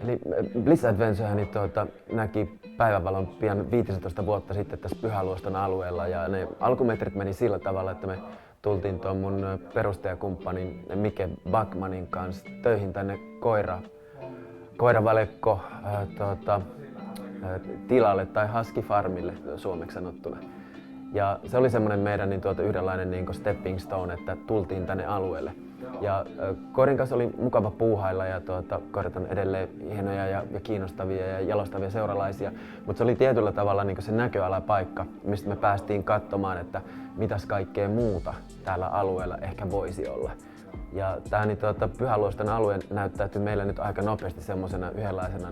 Eli Bliss Adventure niin näki päivänvalon pian 15 vuotta sitten tässä Pyhäluoston alueella ja ne alkumetrit meni sillä tavalla, että me tultiin tuon mun perustajakumppanin Mike Backmanin kanssa töihin tänne koiravalekko tilalle tai Husky Farmille suomeksi sanottuna. Ja se oli semmoinen meidän yhdenlainen stepping stone, että tultiin tänne alueelle. Ja koirin kanssa oli mukava puuhailla ja koirat on edelleen hienoja ja kiinnostavia ja jalostavia seuralaisia. Mutta se oli tietyllä tavalla se näköalapaikka, mistä me päästiin katsomaan, että mitäs kaikkea muuta täällä alueella ehkä voisi olla. Ja tämä Pyhäluoston alue näyttäytyi meille nyt aika nopeasti semmoisena yhdenlaisena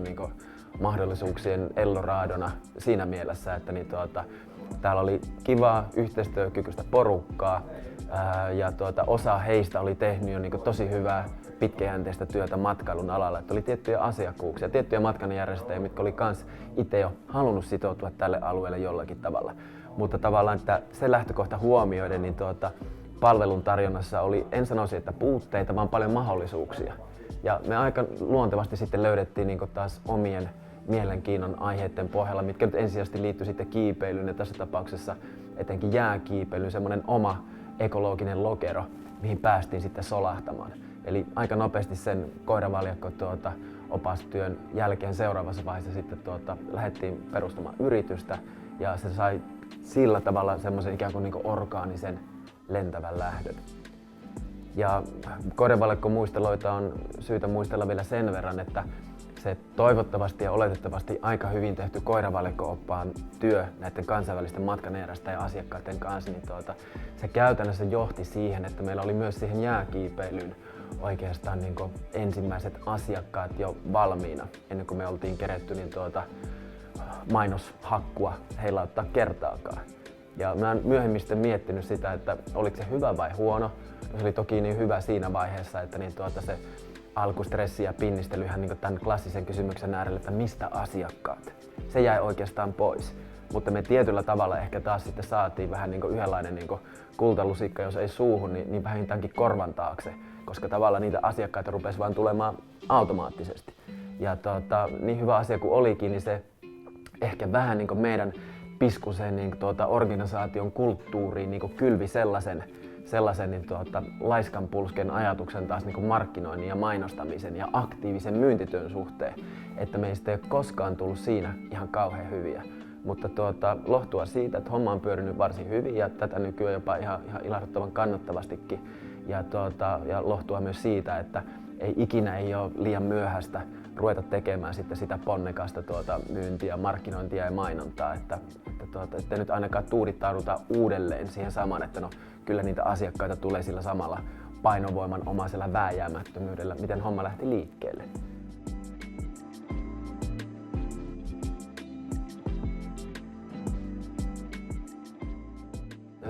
mahdollisuuksien Eldoradona siinä mielessä, että täällä oli kivaa yhteistyökykyistä porukkaa ja osa heistä oli tehnyt jo tosi hyvää pitkäjänteistä työtä matkailun alalla. Että oli tiettyjä asiakkuuksia, tiettyjä matkanjärjestäjiä, mitkä oli kans itse jo halunnut sitoutua tälle alueelle jollakin tavalla. Mutta tavallaan että se lähtökohta huomioiden, niin palvelun tarjonnassa oli, en sanoisi, että puutteita, vaan paljon mahdollisuuksia. Ja me aika luontevasti sitten löydettiin taas omien mielenkiinnon aiheiden pohjalla, mitkä nyt ensisijaisesti liittyi sitten kiipeilyyn ja tässä tapauksessa etenkin jääkiipeilyyn, semmoinen oma ekologinen lokero, mihin päästiin sitten solahtamaan. Eli aika nopeasti sen koiravaljakko opastyön jälkeen seuraavassa vaiheessa sitten lähdettiin perustamaan yritystä ja se sai sillä tavalla semmoisen ikään kuin orgaanisen lentävän lähdön. Ja koiravaljakko muisteloita on syytä muistella vielä sen verran, että se toivottavasti ja oletettavasti aika hyvin tehty koiravaljakko-oppaan työ näiden kansainvälisten matkanjärjestäjien ja asiakkaiden kanssa, niin se käytännössä johti siihen, että meillä oli myös siihen jääkiipeilyyn oikeastaan ensimmäiset asiakkaat jo valmiina, ennen kuin me oltiin keretty mainoshakkua heilauttaa kertaakaan. Ja mä oon myöhemmin sitten miettinyt sitä, että oliko se hyvä vai huono. Se oli toki niin hyvä siinä vaiheessa, että se alkustressi ja pinnistely ihan tämän klassisen kysymyksen äärelle, että mistä asiakkaat. Se jäi oikeastaan pois. Mutta me tietyllä tavalla ehkä taas sitten saatiin vähän yhdenlainen kultalusikka, jos ei suuhun, niin vähintäänkin korvan taakse, koska tavallaan niitä asiakkaita rupesi vaan tulemaan automaattisesti. Ja niin hyvä asia kuin olikin, niin se ehkä vähän meidän piskuisen organisaation kulttuuriin kylvi sellaisen laiskanpulsken ajatuksen taas markkinoinnin ja mainostamisen ja aktiivisen myyntityön suhteen, että meistä ei ole koskaan tullut siinä ihan kauhean hyviä. Mutta lohtua siitä, että homma on pyörinyt varsin hyvin ja tätä nykyään jopa ihan ilahduttavan kannattavastikin. Ja lohtua myös siitä, että ei ole liian myöhäistä ruveta tekemään sitten sitä ponnekasta myyntiä, markkinointia ja mainontaa, että nyt ainakaan tuudittauduta uudelleen siihen samaan, että no kyllä niitä asiakkaita tulee sillä samalla painovoiman omaisella vääjäämättömyydellä, miten homma lähti liikkeelle.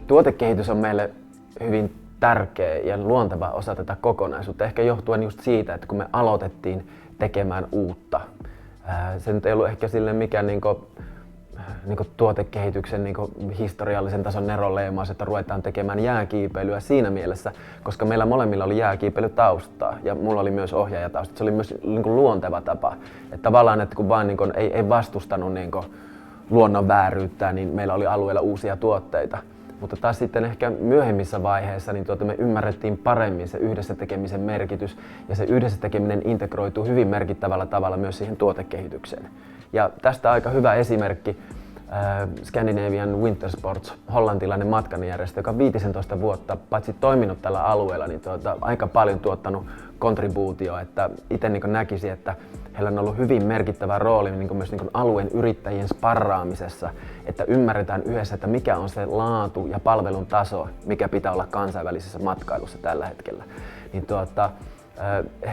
Tuotekehitys on meille hyvin tärkeä ja luonteva osa tätä kokonaisuutta, ehkä johtuen just siitä, että kun me aloitettiin tekemään uutta. Se nyt ei ollut ehkä silleen mikään tuotekehityksen historiallisen tason neronleimaus, että ruvetaan tekemään jääkiipeilyä siinä mielessä, koska meillä molemmilla oli jääkiipeilytaustaa ja mulla oli myös ohjaajatausta. Se oli myös luonteva tapa. Että tavallaan, että kun vaan ei vastustanut luonnon vääryyttä, niin meillä oli alueella uusia tuotteita. Mutta taas sitten ehkä myöhemmissä vaiheissa niin me ymmärrettiin paremmin se yhdessä tekemisen merkitys ja se yhdessä tekeminen integroituu hyvin merkittävällä tavalla myös siihen tuotekehitykseen. Ja tästä aika hyvä esimerkki Scandinavian Winter Sports, hollantilainen matkanjärjestö, joka 15 vuotta paitsi toiminut tällä alueella, niin aika paljon tuottanut kontribuutio, että itse näkisin, että heillä on ollut hyvin merkittävä rooli myös alueen yrittäjien sparraamisessa, että ymmärretään yhdessä, että mikä on se laatu ja palvelun taso, mikä pitää olla kansainvälisessä matkailussa tällä hetkellä. Niin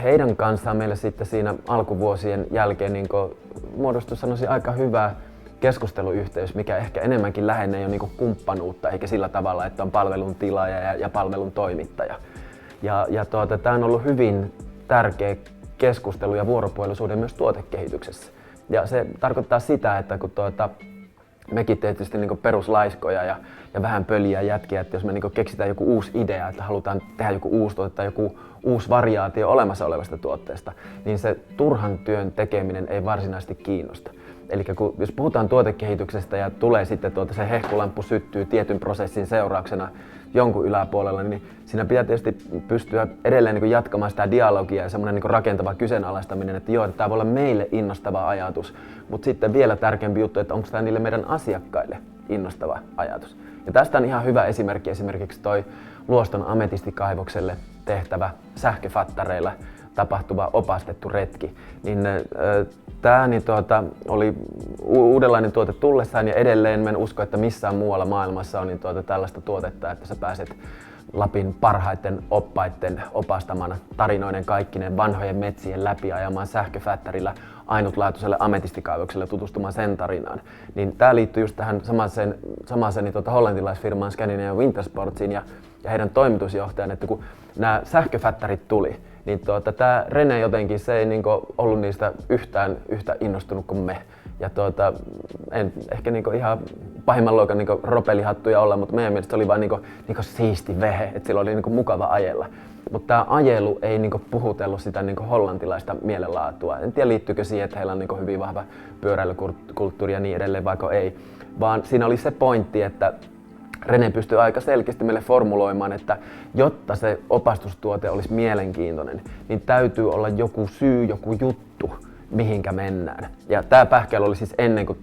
heidän kanssaan meille sitten siinä alkuvuosien jälkeen muodostui sanoisin aika hyvä keskusteluyhteys, mikä ehkä enemmänkin lähenee jo kumppanuutta, eikä sillä tavalla, että on palvelun tilaaja ja palvelun toimittaja. Tämä on ollut hyvin tärkeä keskustelu ja vuoropuhelusuhde myös tuotekehityksessä. Ja se tarkoittaa sitä, että kun mekin tietysti niin peruslaiskoja ja vähän pöliä jätkiä, että jos me niin keksitään joku uusi idea, että halutaan tehdä joku uusi tuote tai joku uusi variaatio olemassa olevasta tuotteesta, niin se turhan työn tekeminen ei varsinaisesti kiinnosta. Eli jos puhutaan tuotekehityksestä ja tulee sitten se hehkulamppu syttyy tietyn prosessin seurauksena jonkun yläpuolella, niin siinä pitää tietysti pystyä edelleen niin jatkamaan sitä dialogia ja semmoinen niin rakentava kyseenalaistaminen, että joo, tämä voi olla meille innostava ajatus, mutta sitten vielä tärkeämpi juttu, että onko tämä niille meidän asiakkaille innostava ajatus. Ja tästä on ihan hyvä esimerkki esimerkiksi toi Luoston ametistikaivokselle tehtävä sähköfattareilla tapahtuva opastettu retki. Niin tämä oli uudenlainen tuote tullessaan ja edelleen mä en usko, että missään muualla maailmassa on tällaista tuotetta, että sä pääset Lapin parhaiten oppaiden opastamana tarinoiden kaikkinen vanhojen metsien läpi ajamaan sähköfättärillä ainutlaatuiselle ametistikaivokselle tutustumaan sen tarinaan. Niin tämä liittyy just tähän samaiseen hollantilaisfirmaan Scandinavian Wintersportsiin ja heidän toimitusjohtajan, että kun nämä sähköfättärit tuli, niin tämä Rene jotenkin, se ei ollut niistä yhtä innostunut kuin me. Ja en ehkä ihan pahimman luokan ropelihattuja olla, mutta meidän mielestä se oli vain siisti vehe, että sillä oli mukava ajella. Mutta tämä ajelu ei puhutellut sitä hollantilaista mielenlaatua. En tiedä liittyykö siihen, että heillä on hyvin vahva pyöräilykulttuuri ja niin edelleen, vaikka ei. Vaan siinä oli se pointti, että Rene pystyy aika selkeästi meille formuloimaan, että jotta se opastustuote olisi mielenkiintoinen, niin täytyy olla joku syy, joku juttu, mihinkä mennään. Ja tämä pähkäily oli siis ennen kuin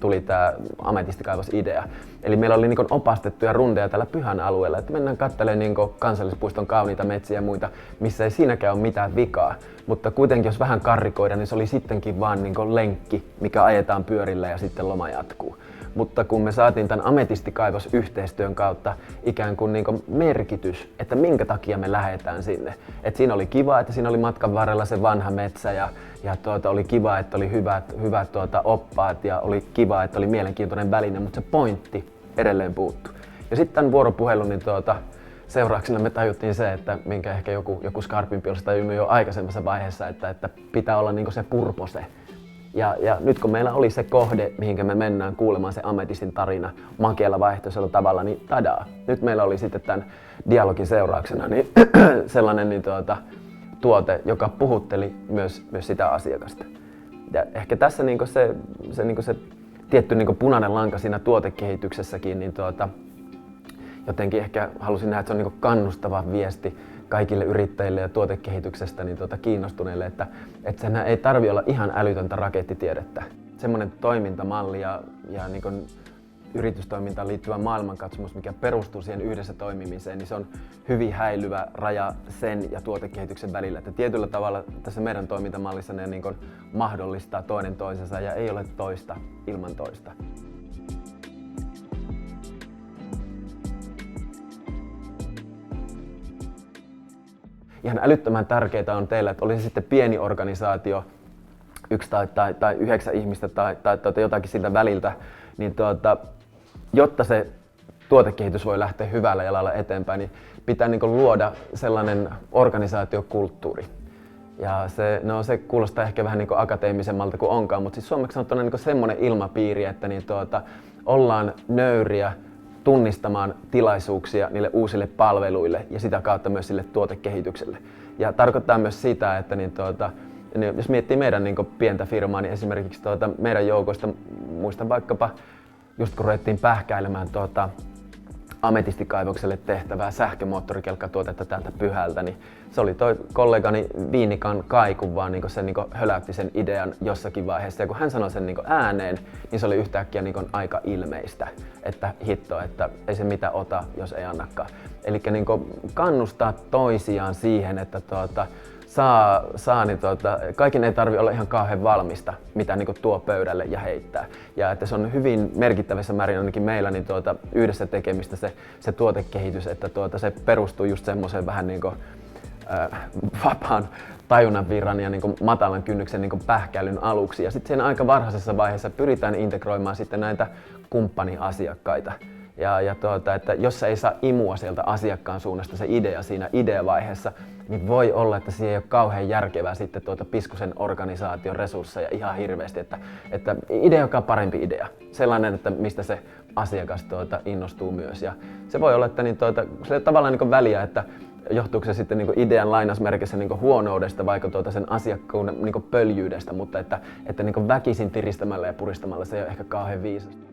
tuli tämä ametistikaivosidea. Eli meillä oli opastettuja rundeja tällä Pyhän alueella, että mennään katselemaan kansallispuiston kauniita metsiä ja muita, missä ei siinäkään ole mitään vikaa. Mutta kuitenkin jos vähän karrikoida, niin se oli sittenkin vaan lenkki, mikä ajetaan pyörillä ja sitten loma jatkuu. Mutta kun me saatiin tämän ametistikaivosyhteistyön kautta ikään kuin merkitys, että minkä takia me lähdetään sinne. Et siinä oli kiva, että siinä oli matkan varrella se vanha metsä ja oli kiva, että oli hyvät oppaat ja oli kiva, että oli mielenkiintoinen väline, mutta se pointti edelleen puuttuu. Ja sitten tämän vuoropuhelun niin seurauksena me tajuttiin se, että minkä ehkä joku skarpimpi olisi tajunnut jo aikaisemmassa vaiheessa, että pitää olla se purpose. Ja nyt kun meillä oli se kohde, mihinkä me mennään kuulemaan se ametistin tarina makealla vaihtoisella tavalla, niin tadaa. Nyt meillä oli sitten tämän dialogin seurauksena niin sellainen tuote, joka puhutteli myös sitä asiakasta. Ja ehkä tässä se tietty punainen lanka siinä tuotekehityksessäkin, niin jotenkin ehkä halusin nähdä, että se on kannustava viesti kaikille yrittäjille ja tuotekehityksestä niin kiinnostuneille, että sen ei tarvitse olla ihan älytöntä rakettitiedettä. Semmoinen toimintamalli ja yritystoimintaan liittyvä maailmankatsomus, mikä perustuu siihen yhdessä toimimiseen, niin se on hyvin häilyvä raja sen ja tuotekehityksen välillä. Että tietyllä tavalla tässä meidän toimintamallissa ne mahdollistaa toinen toisensa ja ei ole toista ilman toista. Ihan älyttömän tärkeää on teillä, että oli se sitten pieni organisaatio, 1 tai 9 ihmistä tai jotakin siltä väliltä, niin jotta se tuotekehitys voi lähteä hyvällä jalalla eteenpäin, niin pitää luoda sellainen organisaatiokulttuuri. Ja se kuulostaa ehkä vähän akateemisemmalta kuin onkaan, mutta siis suomeksi sanottuna semmoinen ilmapiiri, että ollaan nöyriä tunnistamaan tilaisuuksia niille uusille palveluille ja sitä kautta myös sille tuotekehitykselle. Ja tarkoittaa myös sitä, että jos miettii meidän pientä firmaa, niin esimerkiksi meidän joukoista muistan vaikkapa just kun ruvettiin pähkäilemään ametistikaivokselle tehtävää sähkömoottorikelkkatuotetta täältä Pyhältä, niin se oli toi kollegani Viinikan Kaiku vaan se höläytti sen idean jossakin vaiheessa. Ja kun hän sanoi sen ääneen, niin se oli yhtäkkiä aika ilmeistä, että hitto, että ei se mitä ota, jos ei annakaan. Eli kannustaa toisiaan siihen, että kaiken ei tarvitse olla ihan kauhean valmista, mitä tuo pöydälle ja heittää. Ja että se on hyvin merkittävässä määrin ainakin meillä yhdessä tekemistä se tuotekehitys, että se perustuu just semmoiseen vähän vapaan tajunnan virran ja matalan kynnyksen pähkäilyn aluksi. Ja sitten siinä aika varhaisessa vaiheessa pyritään integroimaan sitten näitä kumppaniasiakkaita. Että jos se ei saa imua sieltä asiakkaan suunnasta se idea siinä ideavaiheessa, niin voi olla, että siihen ei ole kauhean järkevää sitten piskusen organisaation resursseja ihan hirveästi. Että idea, joka on parempi idea. Sellainen, että mistä se asiakas innostuu myös. Ja se voi olla, että se ei tavallaan niin väliä, että johtuuko se sitten idean lainausmerkissä huonoudesta vaikka sen asiakkuuden pöljyydestä, mutta että väkisin tiristämällä ja puristamalla se ei ole ehkä kauhean viisasta.